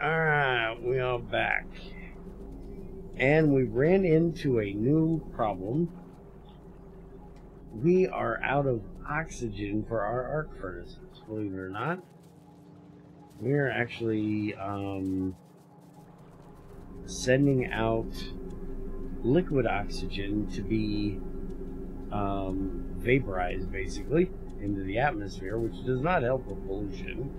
Alright, we are back. And we ran into a new problem. We are out of oxygen for our arc furnaces, believe it or not. We are actually sending out liquid oxygen to be vaporized, basically, into the atmosphere, which does not help with pollution.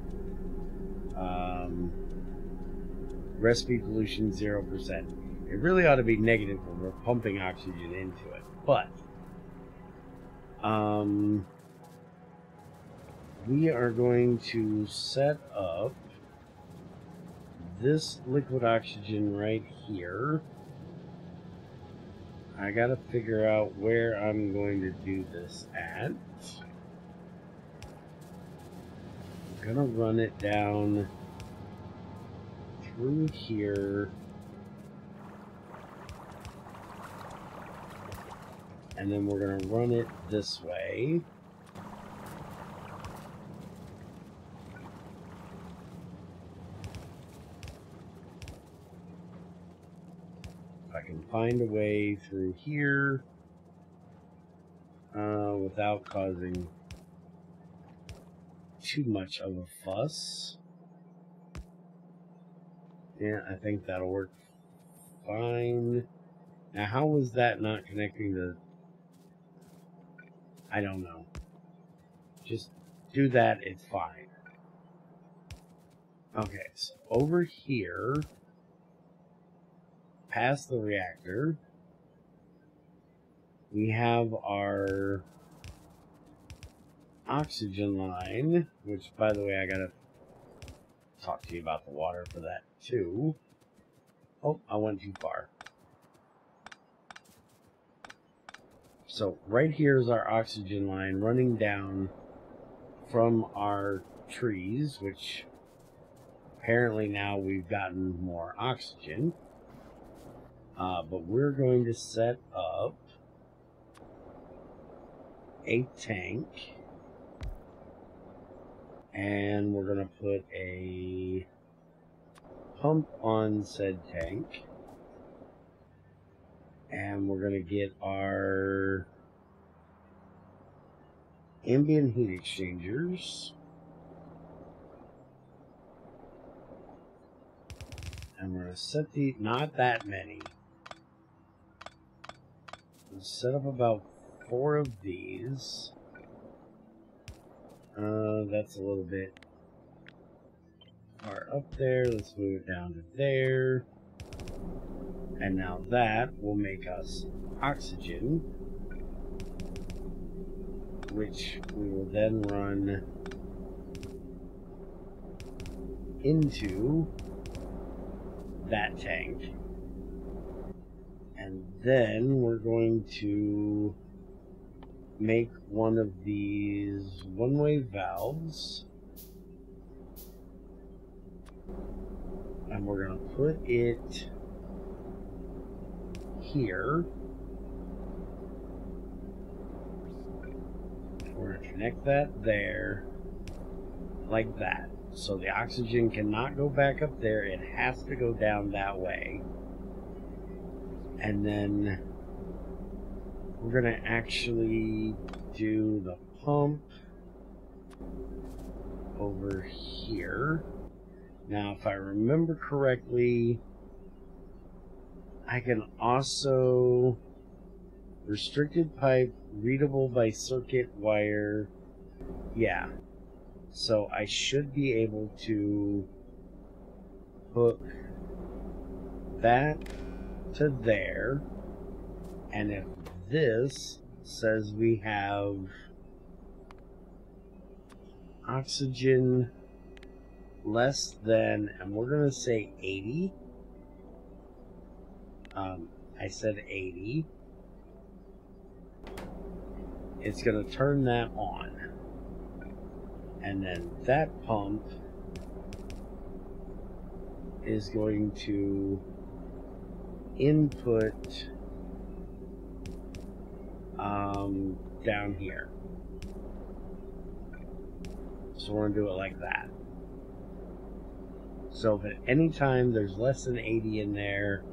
Recipe pollution 0%. It really ought to be negative when we're pumping oxygen into it, but we are going to set up this liquid oxygen right here. I gotta figure out where I'm going to do this at. I'm gonna run it down through here, and then we're gonna run it this way. If I can find a way through here without causing too much of a fuss. Yeah, I think that'll work fine. Now, how was that not connecting to... I don't know. Just do that, it's fine. Okay, so over here, past the reactor, we have our oxygen line, which, by the way, I gotta talk to you about the water for that too. Oh, I went too far. So right here is our oxygen line running down from our trees, which apparently now we've gotten more oxygen. But we're going to set up a tank, and we're going to put a pump on said tank, and we're going to get our ambient heat exchangers, and we're going to set the, not that many, we'll set up about 4 of these. That's a little bit far up there. Let's move it down to there. And now that will make us oxygen, which we will then run into that tank. And then we're going to make one of these one-way valves, and we're going to put it here. We're going to connect that there, like that. So the oxygen cannot go back up there, it has to go down that way. And then we're going to actually do the pump over here. Now, if I remember correctly, I can also restricted pipe, readable by circuit wire. Yeah. So I should be able to hook that to there. And if this says we have oxygen less than, and we're going to say 80. I said 80. It's going to turn that on. And then that pump is going to input down here. So we're going to do it like that. So if at any time there's less than 80 in there,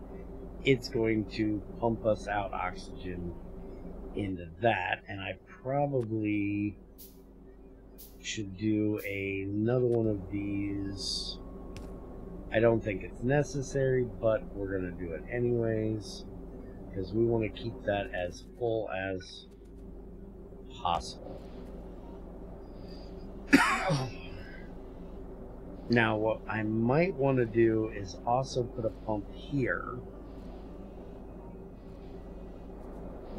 it's going to pump us out oxygen into that. And I probably should do another one of these. I don't think it's necessary, but we're going to do it anyways, because we want to keep that as full as possible. Now, what I might want to do is also put a pump here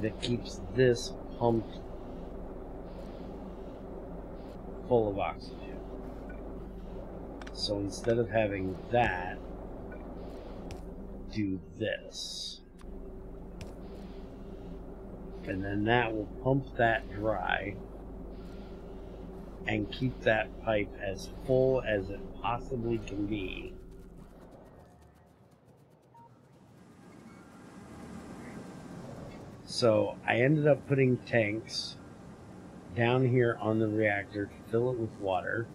that keeps this pumped full of oxygen. So instead of having that, do this. And then that will pump that dry and keep that pipe as full as it possibly can be. So I ended up putting tanks down here on the reactor to fill it with water.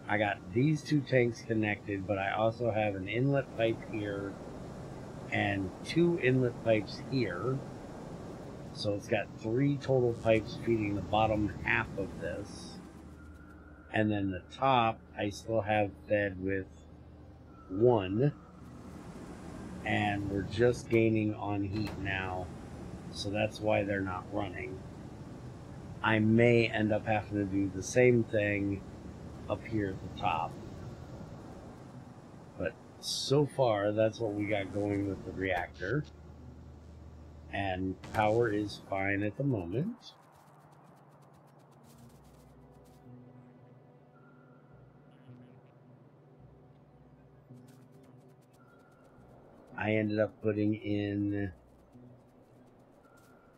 I got these two tanks connected, but I also have an inlet pipe here and two inlet pipes here. So it's got 3 total pipes feeding the bottom half of this. And then the top, I still have fed with 1. And we're just gaining on heat now. So that's why they're not running. I may end up having to do the same thing up here at the top. But so far, that's what we got going with the reactor. And power is fine at the moment. I ended up putting in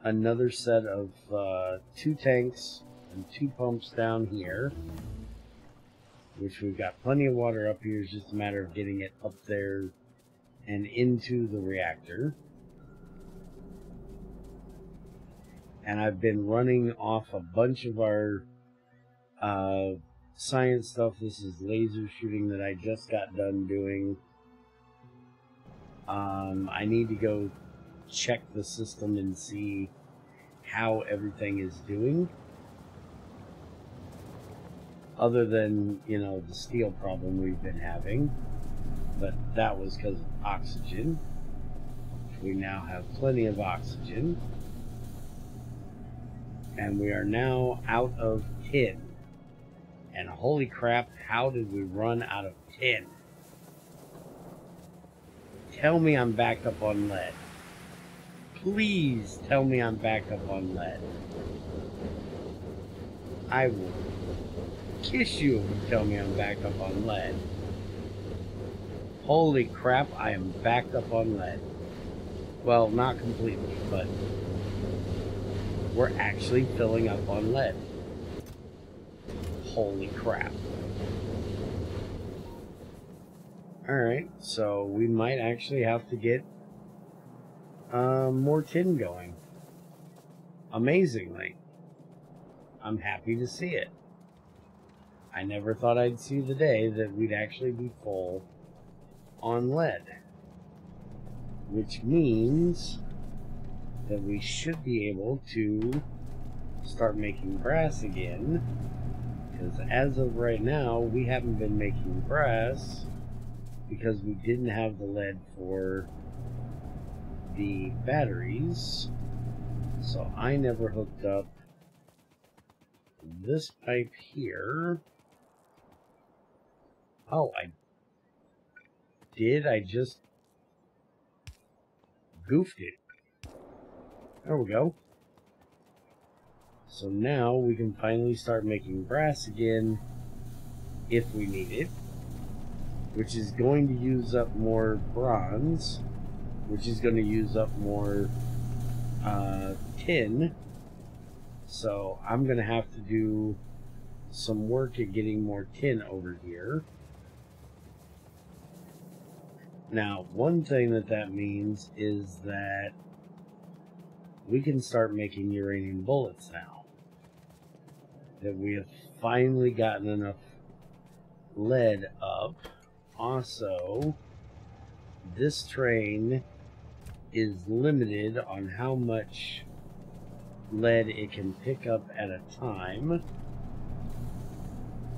another set of 2 tanks and 2 pumps down here, which we've got plenty of water up here. It's just a matter of getting it up there and into the reactor. And I've been running off a bunch of our science stuff. This is laser shooting that I just got done doing. I need to go check the system and see how everything is doing. Other than, you know, the steel problem we've been having. But that was because of oxygen. We now have plenty of oxygen. And we are now out of tin. And holy crap, how did we run out of tin? Tell me I'm backed up on lead. Please tell me I'm backed up on lead. I will kiss you if you tell me I'm backed up on lead. Holy crap, I am backed up on lead. Well, not completely, but we're actually filling up on lead. Holy crap. Alright, so we might actually have to get more tin going. Amazingly. I'm happy to see it. I never thought I'd see the day that we'd actually be full on lead. Which means that we should be able to start making brass again. Because as of right now, we haven't been making brass because we didn't have the lead for the batteries. So I never hooked up this pipe here. Oh, I did. I just goofed it. There we go. So now we can finally start making brass again if we need it, which is going to use up more bronze, which is going to use up more tin. So I'm going to have to do some work at getting more tin over here. Now, one thing that means is that we can start making uranium bullets now. That we have finally gotten enough lead up also, this train is limited on how much lead it can pick up at a time.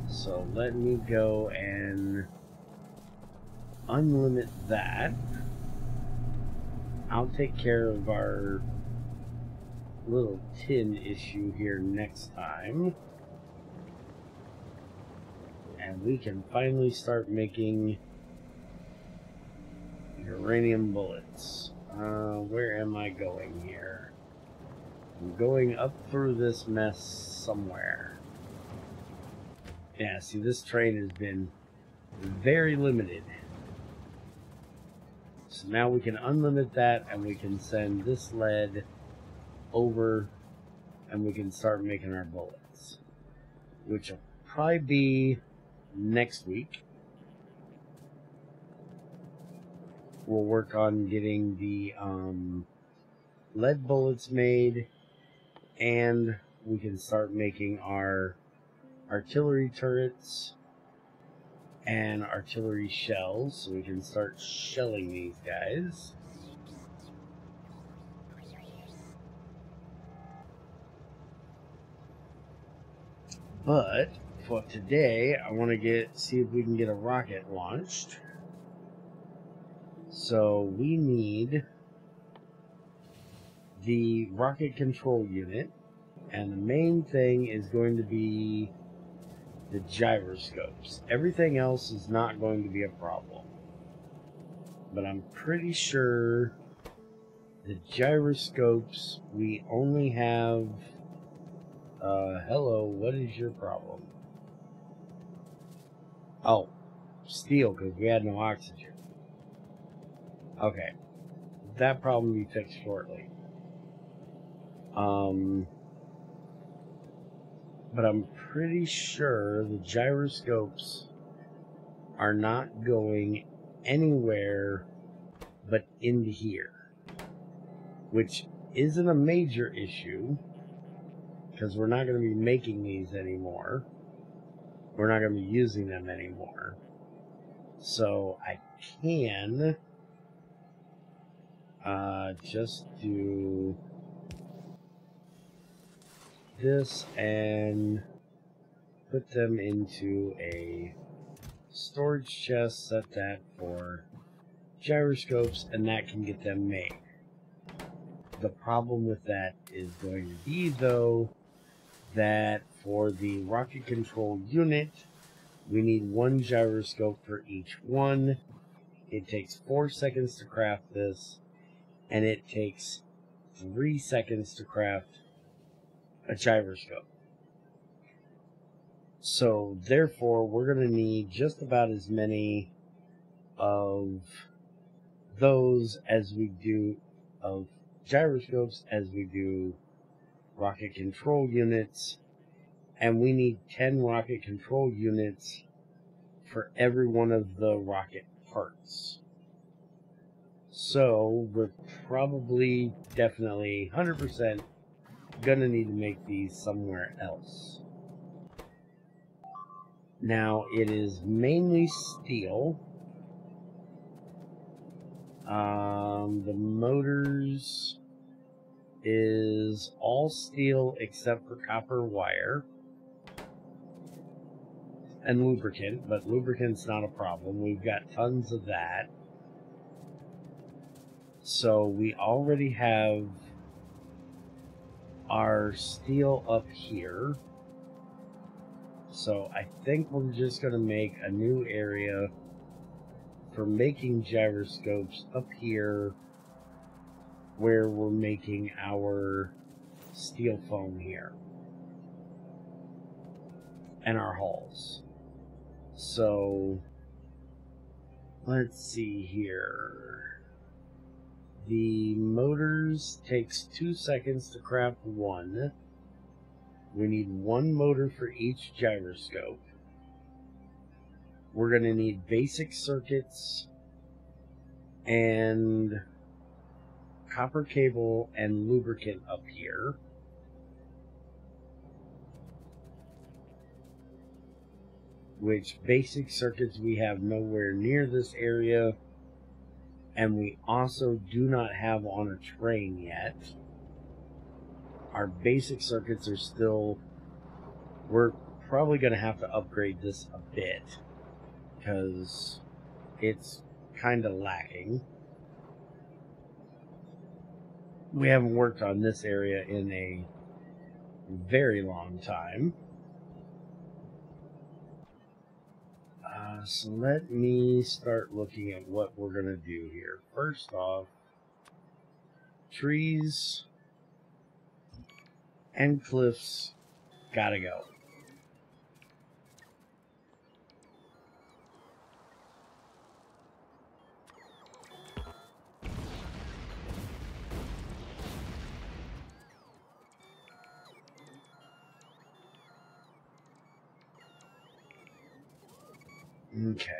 So let me go and unlimit that. I'll take care of our little tin issue here next time. And we can finally start making uranium bullets. Where am I going here? I'm going up through this mess somewhere. Yeah, see, this train has been very limited. So now we can unlimit that, and we can send this lead over, and we can start making our bullets. Which will probably be next week. We'll work on getting the lead bullets made, and we can start making our artillery turrets and artillery shells, so we can start shelling these guys. But for today, I want to see if we can get a rocket launched. So we need the rocket control unit, and the main thing is going to be the gyroscopes. Everything else is not going to be a problem, but I'm pretty sure the gyroscopes we only have. Hello, what is your problem? Oh, steel, because we had no oxygen. Okay, that problem will be fixed shortly. But I'm pretty sure the gyroscopes are not going anywhere but into here, which isn't a major issue because we're not going to be making these anymore. We're not going to be using them anymore. So I can just do this and put them into a storage chest, set that for gyroscopes, and that can get them made. The problem with that is going to be, though, that for the rocket control unit, we need one gyroscope for each one. It takes 4 seconds to craft this, and it takes 3 seconds to craft a gyroscope. So, therefore, we're going to need just about as many of those as we do of gyroscopes as we do rocket control units, and we need 10 rocket control units for every one of the rocket parts. So, we're probably, definitely, 100% gonna need to make these somewhere else. Now, it is mainly steel. The motors is all steel except for copper wire and lubricant, but lubricant's not a problem. We've got tons of that. So we already have our steel up here. So I think we're just going to make a new area for making gyroscopes up here where we're making our steel foam here and our hulls. So let's see here. The motors takes 2 seconds to craft one. We need one motor for each gyroscope. We're going to need basic circuits and copper cable and lubricant up here. which basic circuits we have nowhere near this area, and we also do not have on a train yet. Our basic circuits are still, we're probably going to have to upgrade this a bit because it's kind of lacking. We haven't worked on this area in a very long time. So let me start looking at what we're going to do here. First off, trees and cliffs gotta go. Okay.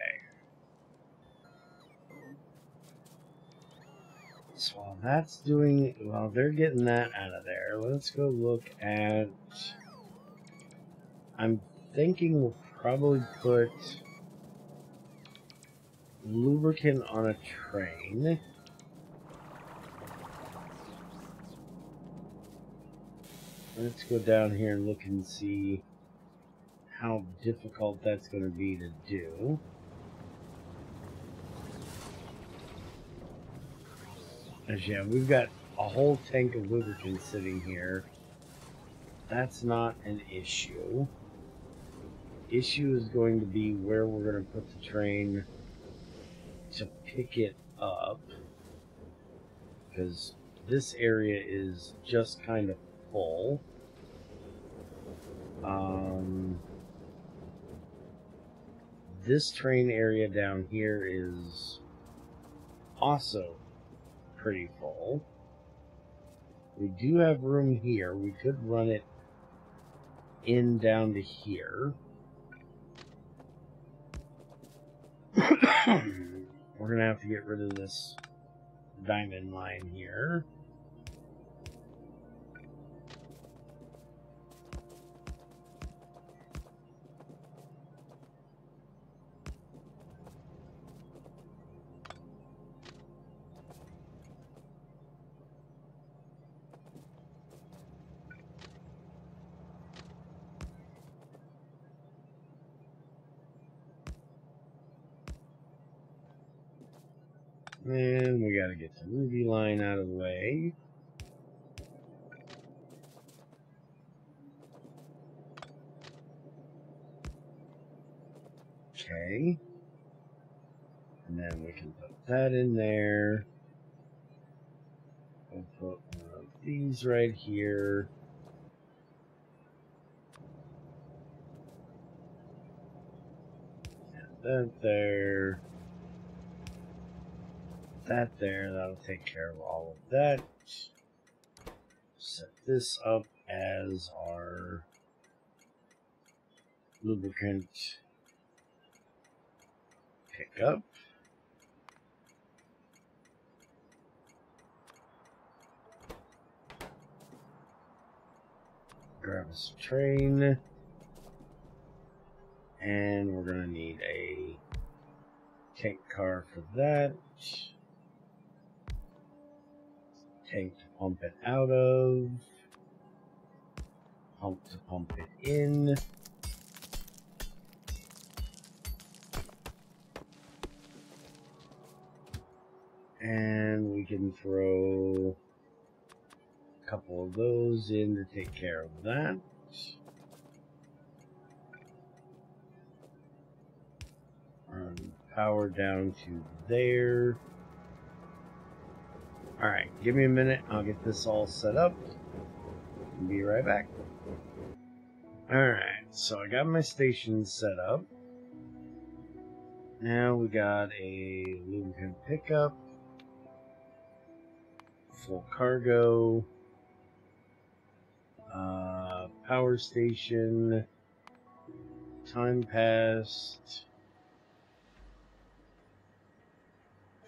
So while that's doing, while they're getting that out of there, let's go look at, I'm thinking we'll probably put lubricant on a train. Let's go down here and look and see how difficult that's going to be to do. As yeah, we've got a whole tank of lubricant sitting here. That's not an issue. Issue is going to be where we're going to put the train to pick it up, because this area is just kind of full. This train area down here is also pretty full. We do have room here. We could run it in down to here. We're going to have to get rid of this diamond line here. And we got to get the ruby line out of the way. Okay. And then we can put that in there. We'll put one of these right here. And that there. That there. That'll take care of all of that. Set this up as our lubricant pickup. Grab us a train. And we're going to need a tank car for that. Tank to pump it out of. Pump to pump it in. And we can throw a couple of those in to take care of that. Run power down to there. Alright, give me a minute. I'll get this all set up. And be right back. Alright, so I got my station set up. Now we got a lubricant pickup. Full cargo. Power station. Time passed.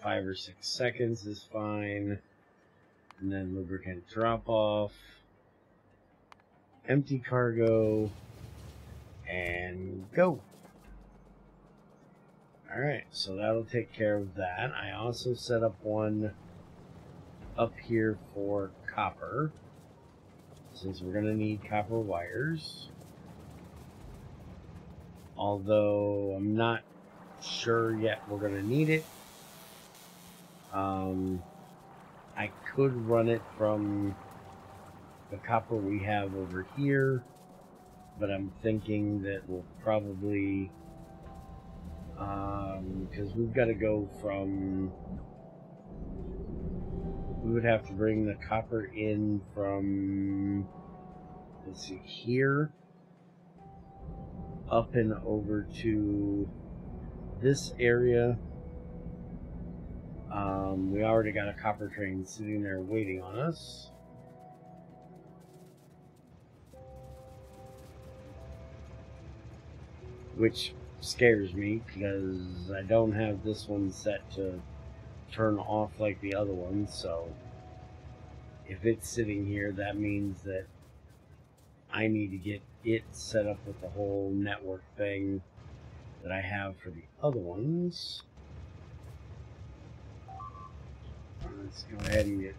5 or 6 seconds is fine. And then lubricant drop off. Empty cargo. And go. Alright, so that'll take care of that. I also set up one up here for copper, since we're going to need copper wires. Although I'm not sure yet we're going to need it. I could run it from the copper we have over here, but I'm thinking that we'll probably, because we've got to go from, we would have to bring the copper in from, let's see, here, up and over to this area. We already got a copper train sitting there waiting on us. Which scares me because I don't have this one set to turn off like the other one, so if it's sitting here, that means that I need to get it set up with the whole network thing that I have for the other ones. Let's go ahead and get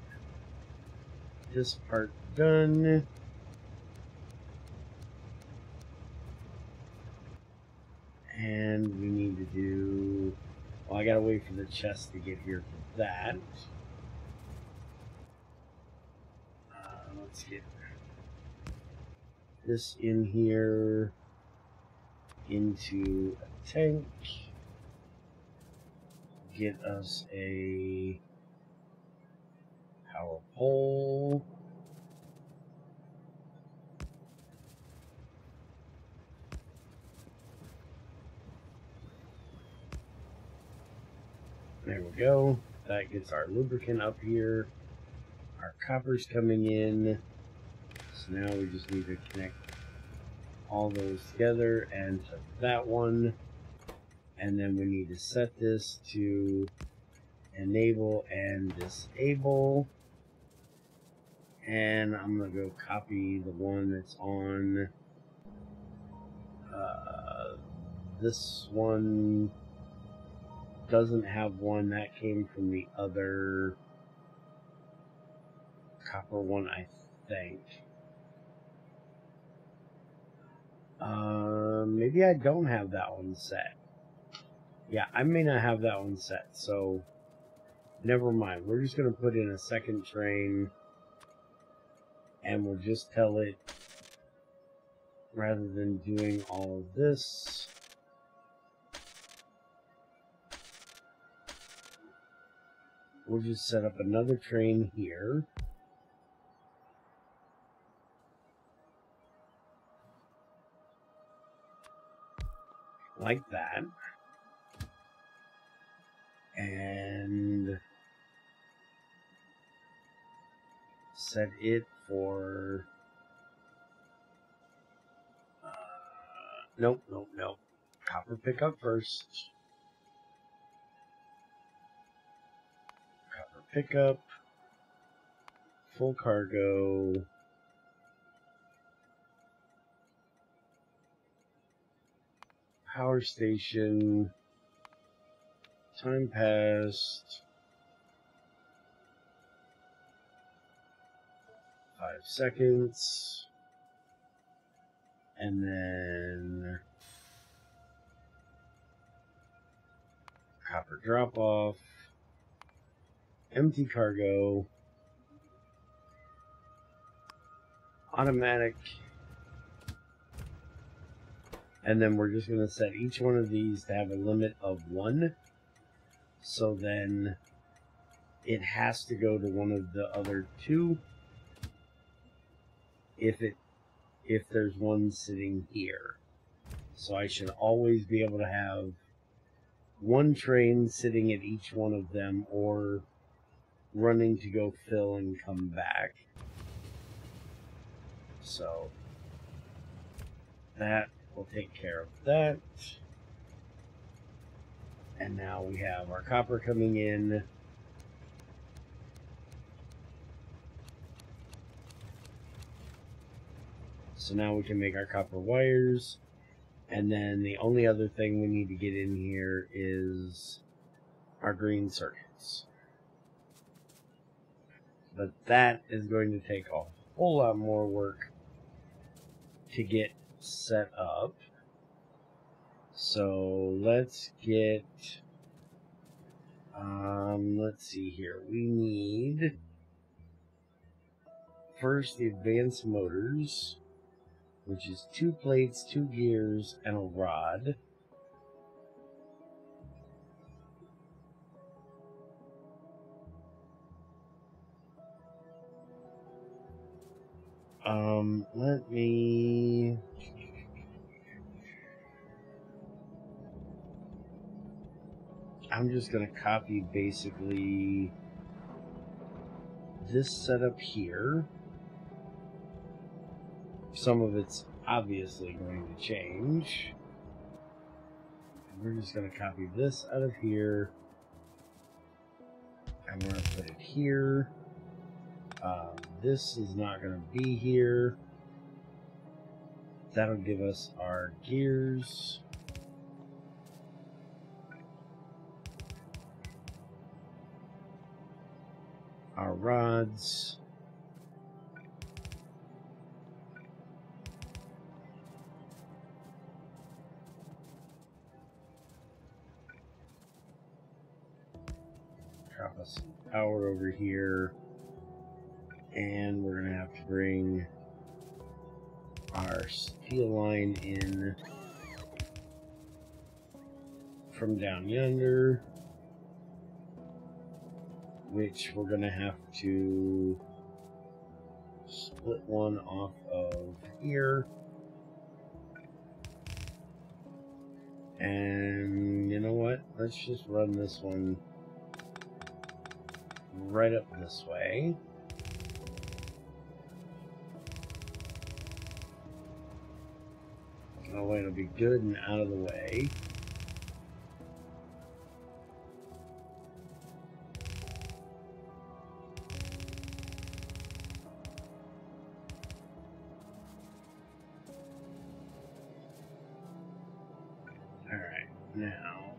this part done. And we need to do, well, I gotta wait for the chest to get here for that. Let's get this in here into a tank. Get us a power pole. There we go. That gets our lubricant up here. Our copper's coming in. So now we just need to connect all those together and to that one. And then we need to set this to enable and disable. And I'm going to go copy the one that's on this one. Doesn't have one that came from the other copper one, I think. Maybe I don't have that one set. Yeah, I may not have that one set, so never mind. We're just going to put in a second train, and we'll just tell it, rather than doing all of this, we'll just set up another train here. Like that. And set it for... Nope. Copper pickup first. Copper pickup. Full cargo. Power station. Time passed. 5 seconds. And then copper drop off. Empty cargo. Automatic. And then we're just going to set each one of these to have a limit of 1. So then it has to go to one of the other 2 if there's one sitting here. So I should always be able to have one train sitting at each one of them, or running to go fill and come back. So that will take care of that. And now we have our copper coming in. So now we can make our copper wires. And then the only other thing we need to get in here is our green circuits. But that is going to take a whole lot more work to get set up. So let's get, let's see here. We need first the advanced motors, which is 2 plates, 2 gears, and a rod. Let me... I'm just going to copy basically this setup here. Some of it's obviously going to change. And we're just going to copy this out of here. And we're going to put it here. This is not going to be here. That'll give us our gears. Our rods. Drop us some power over here. And we're going to have to bring our steel line in from down yonder, which we're going to have to split one off of here. And you know what? Let's just run this one right up this way. That way it'll be good and out of the way. Alright, now,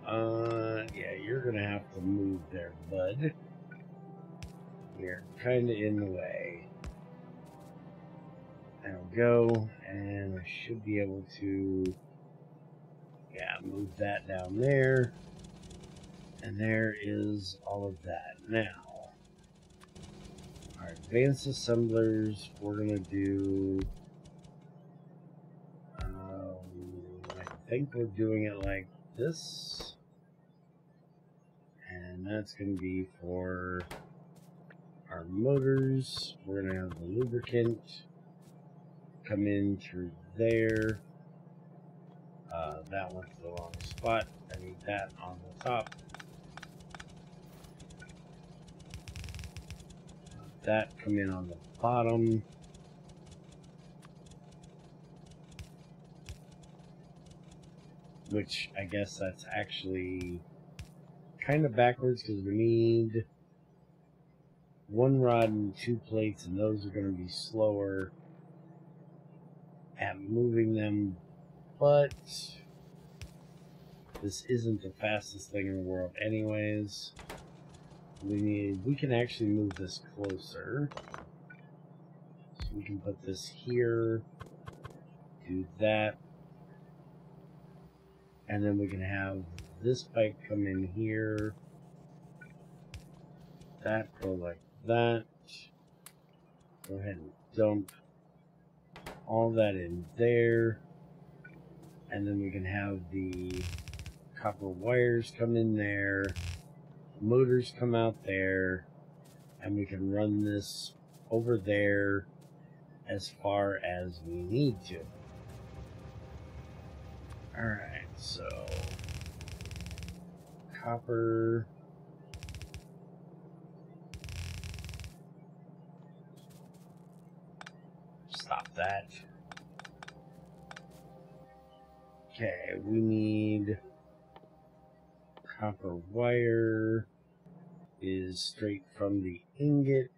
yeah, you're gonna have to move there, bud. You're kinda in the way. There we go, and I should be able to, yeah, move that down there. And there is all of that. Now, our advanced assemblers, we're going to do, I think we're doing it like this. And that's going to be for our motors. We're going to have the lubricant come in through there. That one's the wrong spot. I need that on the top. That come in on the bottom. Which I guess that's actually kind of backwards because we need 1 rod and 2 plates, and those are going to be slower at moving them, but this isn't the fastest thing in the world anyways. We can actually move this closer. So we can put this here, do that, and then we can have this pipe come in here, that go like that. Go ahead and dump all that in there, and then we can have the copper wires come in there, motors come out there, and we can run this over there as far as we need to. Alright, so copper, stop that. Okay, we need copper wire is straight from the ingot.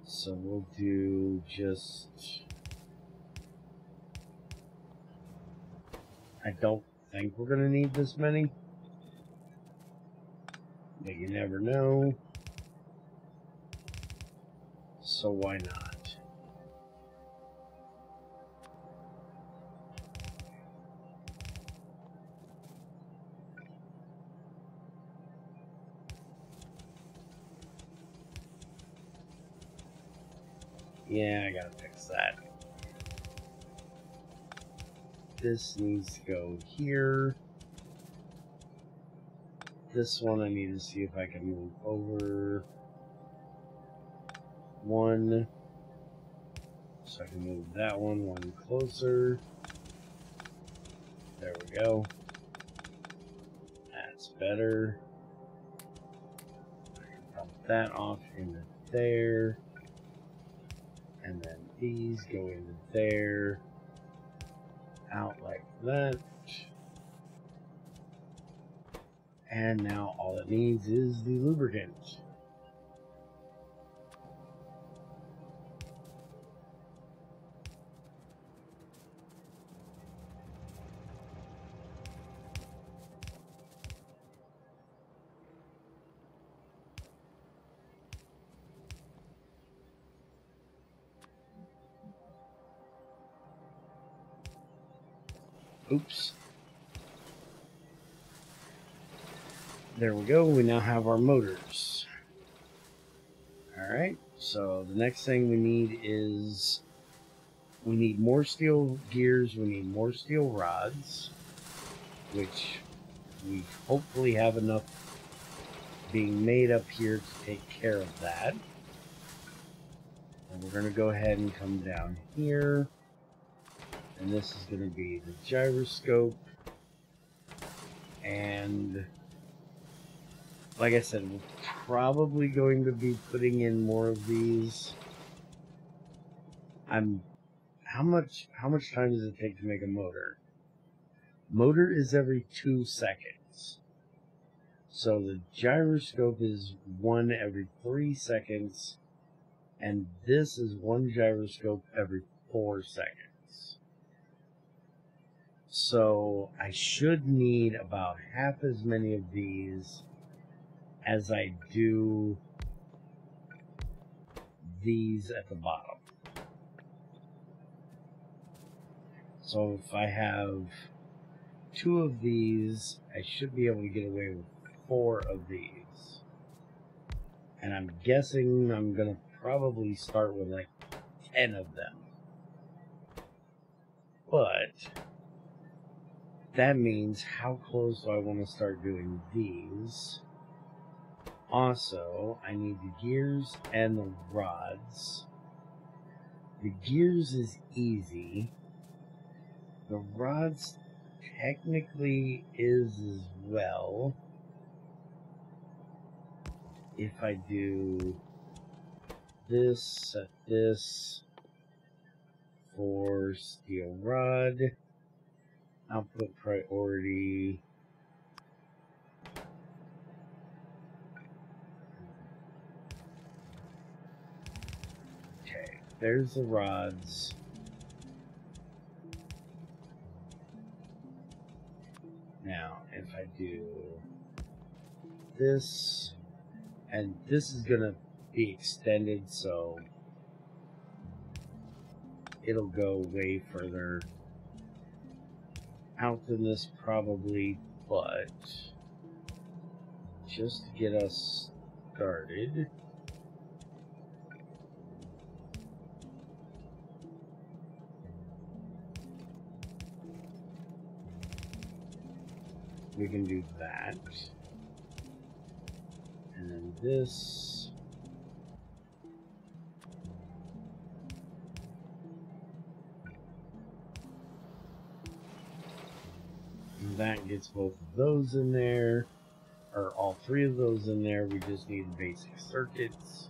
So we'll do just I don't think we're going to need this many, but you never know. So why not? Yeah, I gotta fix that. This needs to go here. This one I need to see if I can move over one. So I can move that one closer. There we go. That's better. I can dump that off into there. And then these go into there. Out like that. And now all it needs is the lubricant. Oops. There we go. We now have our motors. Alright, so the next thing we need is we need more steel gears, we need more steel rods, which we hopefully have enough being made up here to take care of that. And we're going to go ahead and come down here. And this is going to be the gyroscope. And like I said, we're probably going to be putting in more of these. How much time does it take to make a motor? Motor is every 2 seconds. So the gyroscope is 1 every 3 seconds. And this is 1 gyroscope every 4 seconds. So I should need about half as many of these as I do these at the bottom. So if I have 2 of these, I should be able to get away with 4 of these. And I'm guessing I'm going to probably start with like 10 of them. But that means how close do I want to start doing these? Also, I need the gears and the rods. The gears is easy. The rods technically is as well. If I do this, set this for steel rod, output priority. Okay, there's the rods. Now, if I do this, and this is gonna be extended, so it'll go way further out than this probably, but just to get us started, we can do that. And then this. And that gets both of those in there, or all 3 of those in there. We just need the basic circuits.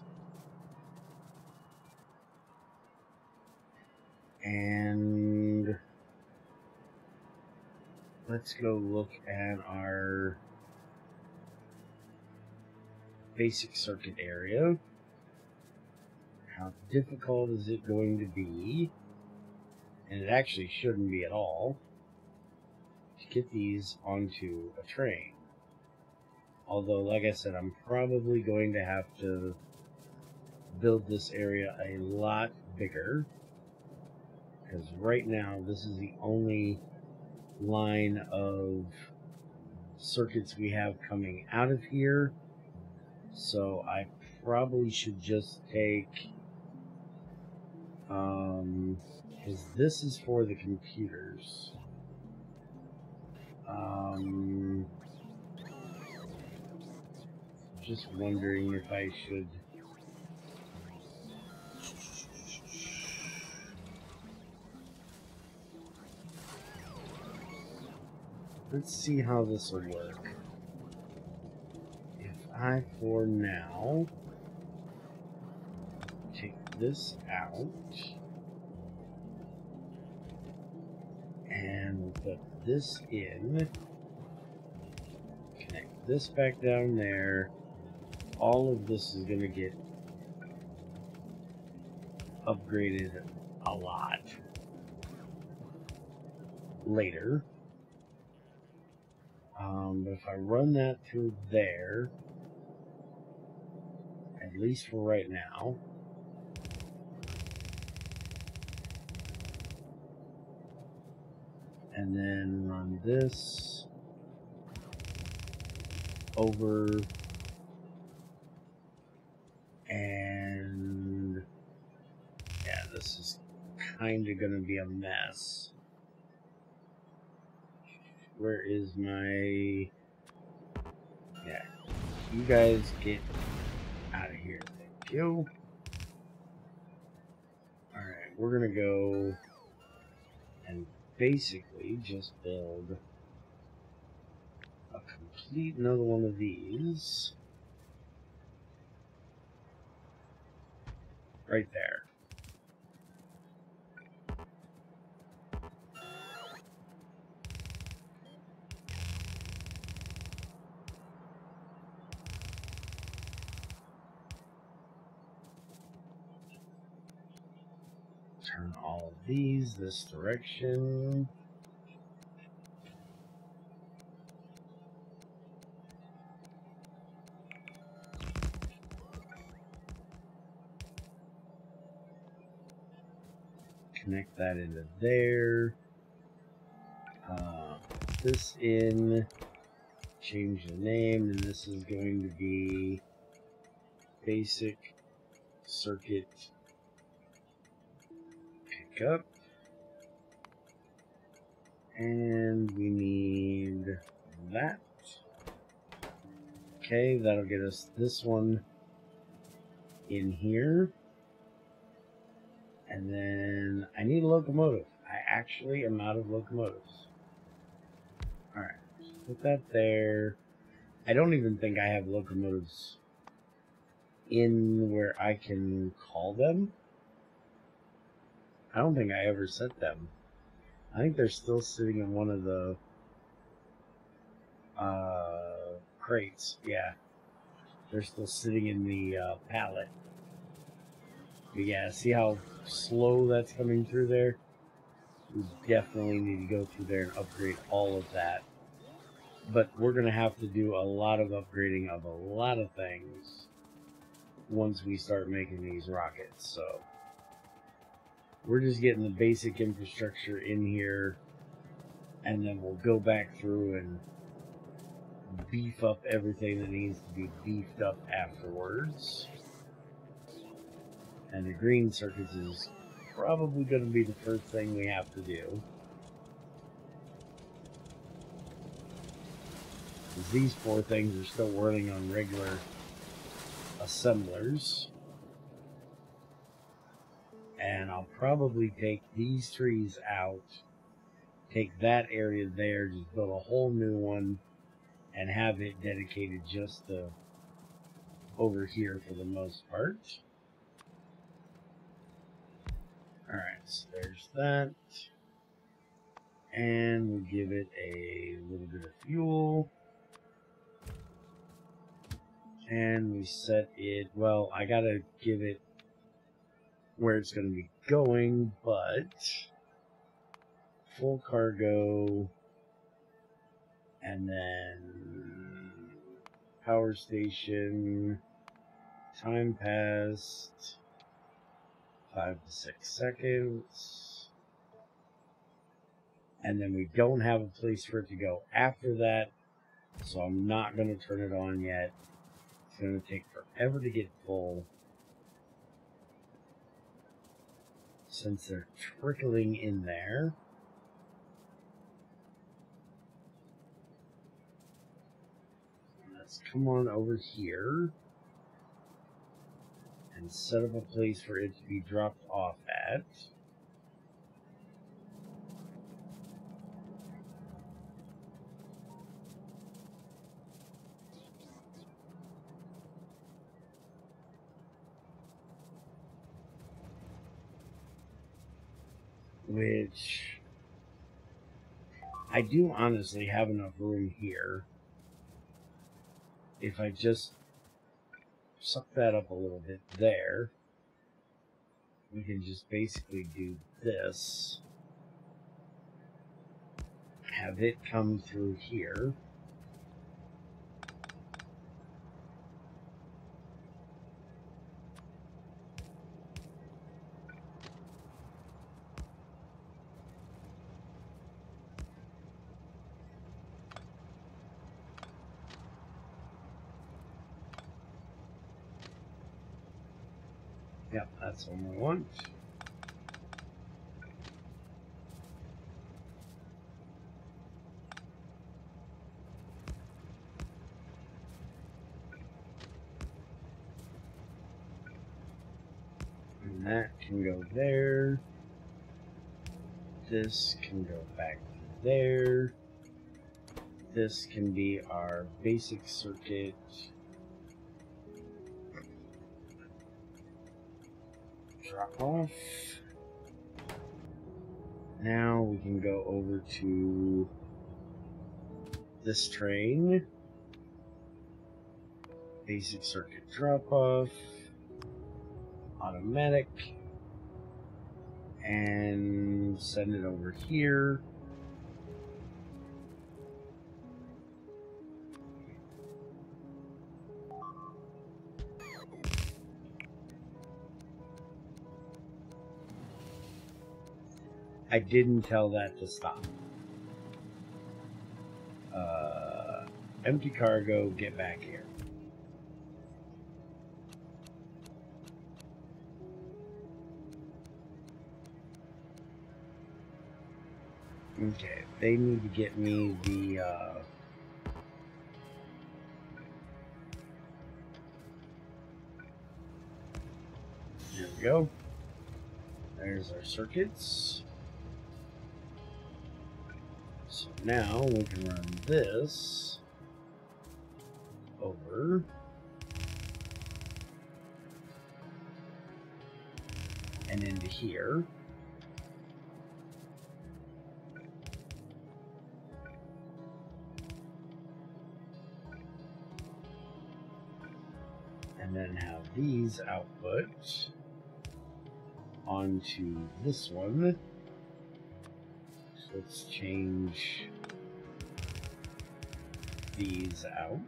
And let's go look at our basic circuit area. How difficult is it going to be? And it actually shouldn't be at all. get these onto a train. Although, like I said, I'm probably going to have to build this area a lot bigger, because right now this is the only line of circuits we have coming out of here. So I probably should just take, because this is for the computers. Just wondering if I should. Let's see how this will work. If I, for now, take this out and put this in, connect this back down there, all of this is going to get upgraded a lot later. But if I run that through there, at least for right now, and then run this over, and yeah, this is kind of going to be a mess. Where is my... Yeah, you guys get out of here. Thank you. Alright, we're going to go and basically just build a complete another one of these right there. Turn all of these this direction. Connect that into there. This in. Change the name, and this is going to be basic circuit pickup. And we need that. Okay, that'll get us this one in here. And then I need a locomotive. I actually am out of locomotives. Alright, put that there. I don't even think I have locomotives in where I can call them. I don't think I ever set them. I think they're still sitting in one of the crates. Yeah, they're still sitting in the pallet. But yeah, see how slow that's coming through there? We definitely need to go through there and upgrade all of that. But we're going to have to do a lot of upgrading of a lot of things once we start making these rockets. So we're just getting the basic infrastructure in here, and then we'll go back through and beef up everything that needs to be beefed up afterwards. And the green circuits is probably going to be the first thing we have to do. Because these four things are still running on regular assemblers. And I'll probably take these trees out, take that area there, just build a whole new one, and have it dedicated just to over here for the most part. Alright, so there's that. And we'll give it a little bit of fuel. And we set it, well, I gotta give it where it's gonna be going, but full cargo. And then power station, time passed, 5 to 6 seconds. And then we don't have a place for it to go after that, so I'm not going to turn it on yet. It's going to take forever to get full, since they're trickling in there. Let's come on over here and set up a place for it to be dropped off at. Which I do honestly have enough room here. If I just suck that up a little bit there, we can just basically do this. Have it come through here. Yep, that's what we want. And that can go there. This can go back to there. This can be our basic circuit. Drop off. Now we can go over to this train. Basic circuit drop off. Automatic. And send it over here. I didn't tell that to stop. Empty cargo, get back here. Okay, they need to get me the, there we go. There's our circuits. So now we can run this over. And into here. And then have these output onto this one. So let's change these out.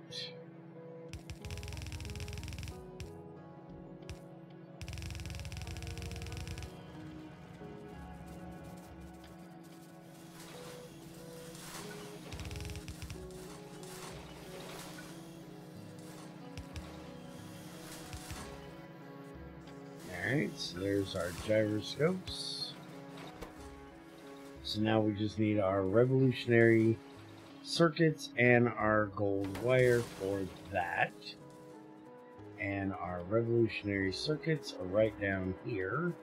Alright, so there's our gyroscopes. So now we just need our revolutionary circuits and our gold wire for that. And our revolutionary circuits are right down here.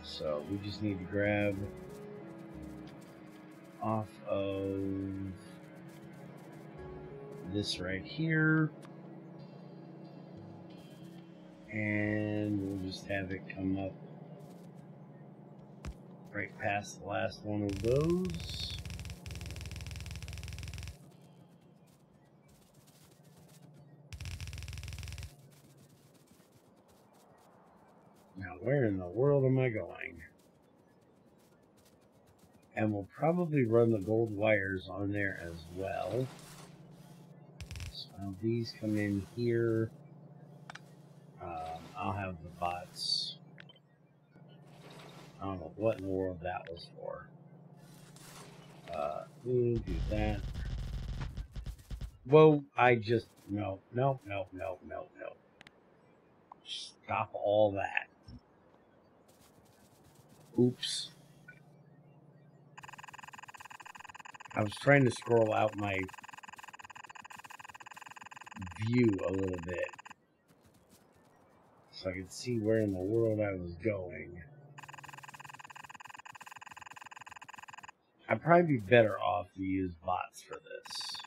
So we just need to grab off of this right here. And we'll just have it come up right past the last one of those. Now, where in the world am I going? And we'll probably run the gold wires on there as well. So these come in here. I'll have the bots. I don't know what in the world that was for. We'll do that. Whoa, no. Stop all that. Oops. I was trying to scroll out my view a little bit so I could see where in the world I was going. I'd probably be better off to use bots for this.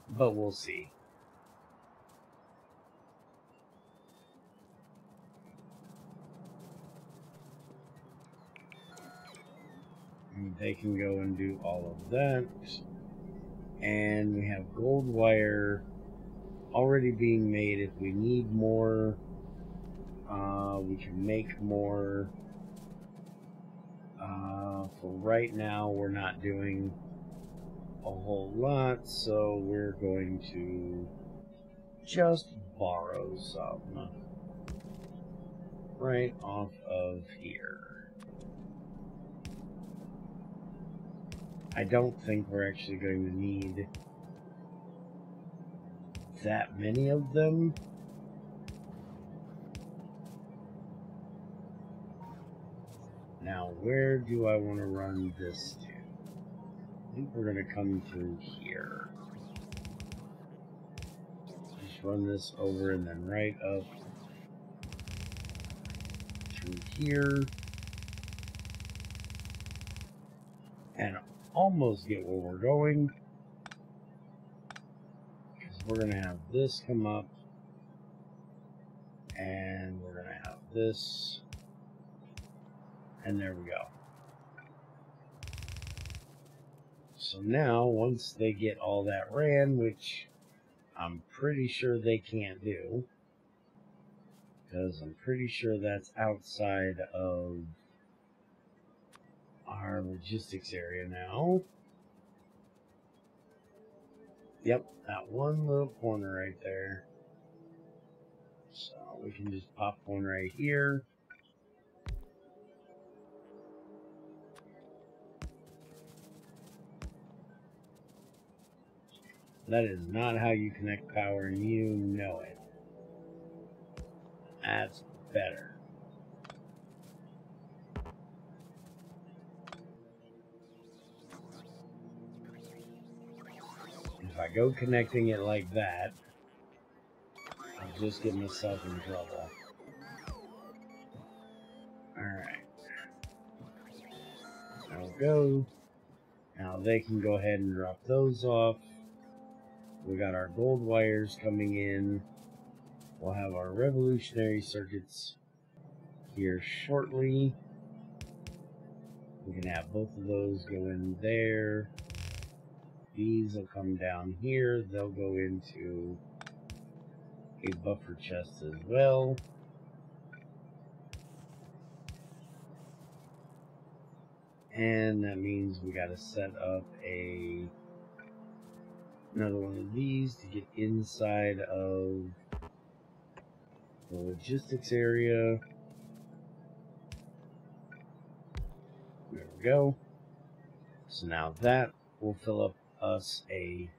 But we'll see. And they can go and do all of that. And we have gold wire already being made. If we need more, we can make more. For right now, we're not doing a whole lot, so we're going to just borrow some right off of here. I don't think we're actually going to need that many of them. Now, where do I want to run this to? I think we're going to come through here. Just run this over and then right up through here. And almost get where we're going. Because we're going to have this come up. And we're going to have this. And there we go. So now, once they get all that ran, which I'm pretty sure they can't do, because I'm pretty sure that's outside of our logistics area now. Yep, that one little corner right there. So we can just pop one right here. That is not how you connect power, and you know it. That's better. If I go connecting it like that, I'll just get myself in trouble. Alright. There we go. Now they can go ahead and drop those off. We got our gold wires coming in. We'll have our revolutionary circuits here shortly. We can have both of those go in there. These will come down here. They'll go into a buffer chest as well. And that means we got to set up another one of these to get inside of the logistics area. There we go. So now that will fill up us a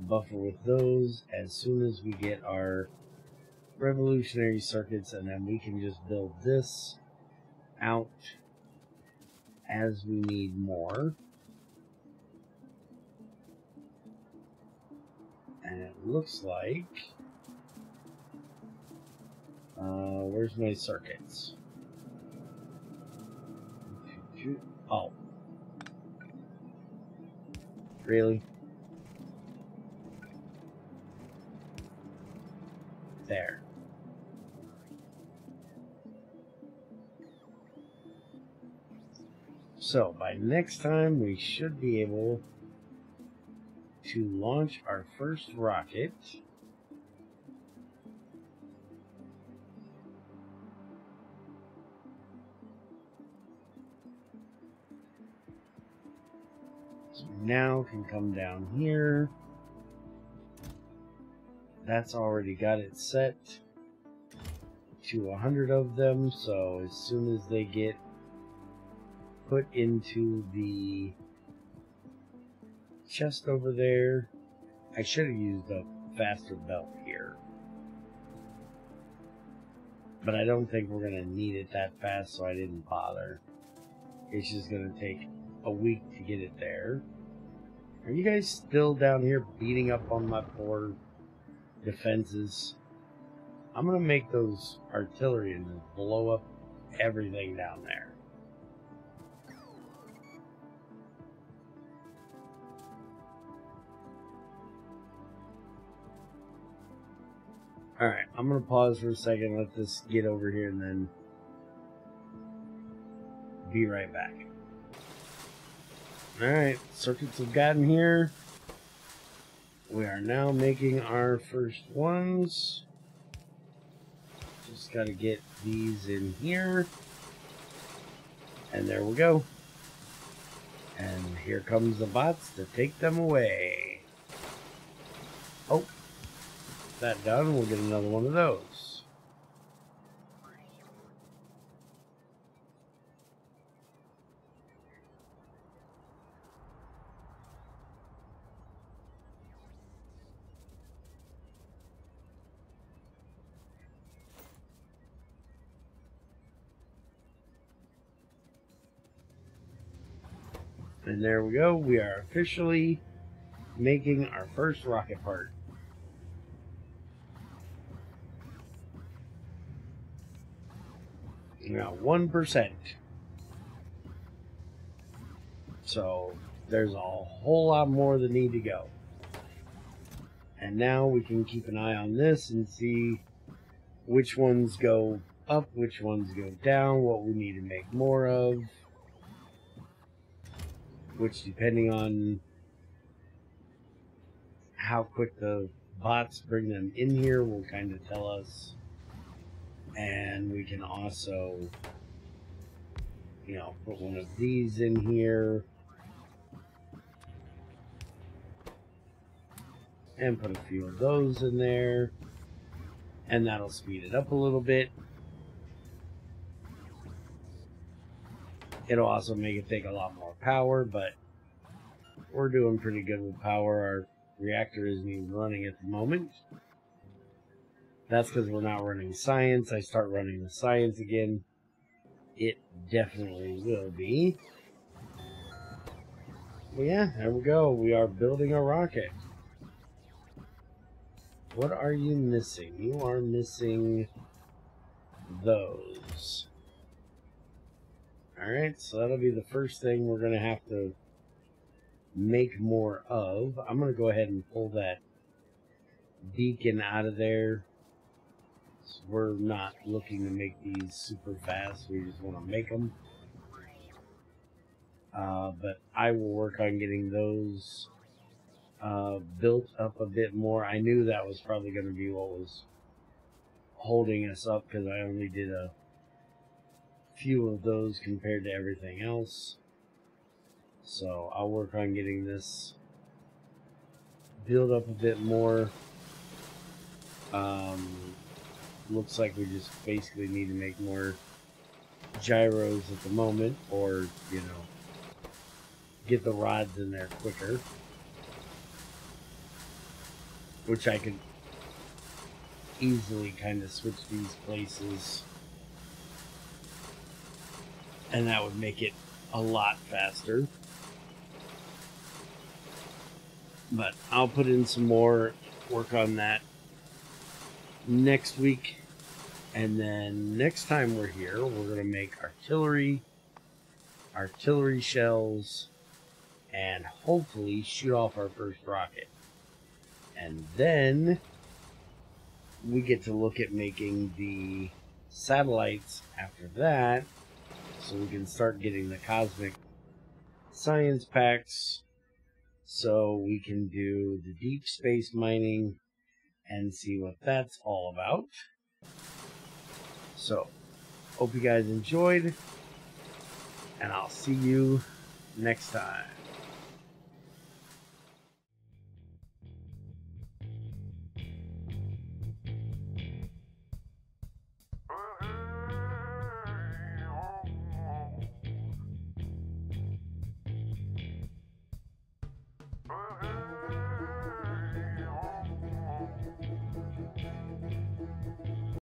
buffer with those as soon as we get our revolutionary circuits, and then we can just build this out as we need more. And it looks like where's my circuits? Oh, really? There. So by next time we should be able to launch our first rocket. now can come down here. That's already got it set to 100 of them, so as soon as they get put into the chest over there, I should have used a faster belt here. But I don't think we're going to need it that fast, so I didn't bother. It's just going to take a week to get it there. Are you guys still down here beating up on my poor defenses? I'm going to make those artillery and just blow up everything down there. Alright, I'm going to pause for a second, let this get over here, and then be right back. Alright, circuits have gotten here. We are now making our first ones. Just got to get these in here. And there we go. And here comes the bots to take them away. Oh. That done, we'll get another one of those. And there we go, we are officially making our first rocket part. Now 1%. So there's a whole lot more that need to go. And now we can keep an eye on this and see which ones go up, which ones go down, what we need to make more of. Which, depending on how quick the bots bring them in here, will kind of tell us. And we can also, you know, put one of these in here. And put a few of those in there. And that'll speed it up a little bit. It'll also make it take a lot more power, but we're doing pretty good with power. Our reactor isn't even running at the moment. That's because we're not running science. I start running the science again. It definitely will be. Well, yeah, there we go. We are building a rocket. What are you missing? You are missing those. Alright, so that'll be the first thing we're going to have to make more of. I'm going to go ahead and pull that beacon out of there. So we're not looking to make these super fast. We just want to make them. But I will work on getting those built up a bit more. I knew that was probably going to be what was holding us up, because I only did a few of those compared to everything else. So I'll work on getting this built up a bit more. Looks like we just basically need to make more gyros at the moment, or, you know, get the rods in there quicker. Which I could easily kind of switch these places. And that would make it a lot faster. But I'll put in some more work on that next week. And then next time we're here, we're going to make artillery shells, and hopefully shoot off our first rocket. And then we get to look at making the satellites after that, so we can start getting the cosmic science packs, so we can do the deep space mining and see what that's all about. So, hope you guys enjoyed, and I'll see you next time.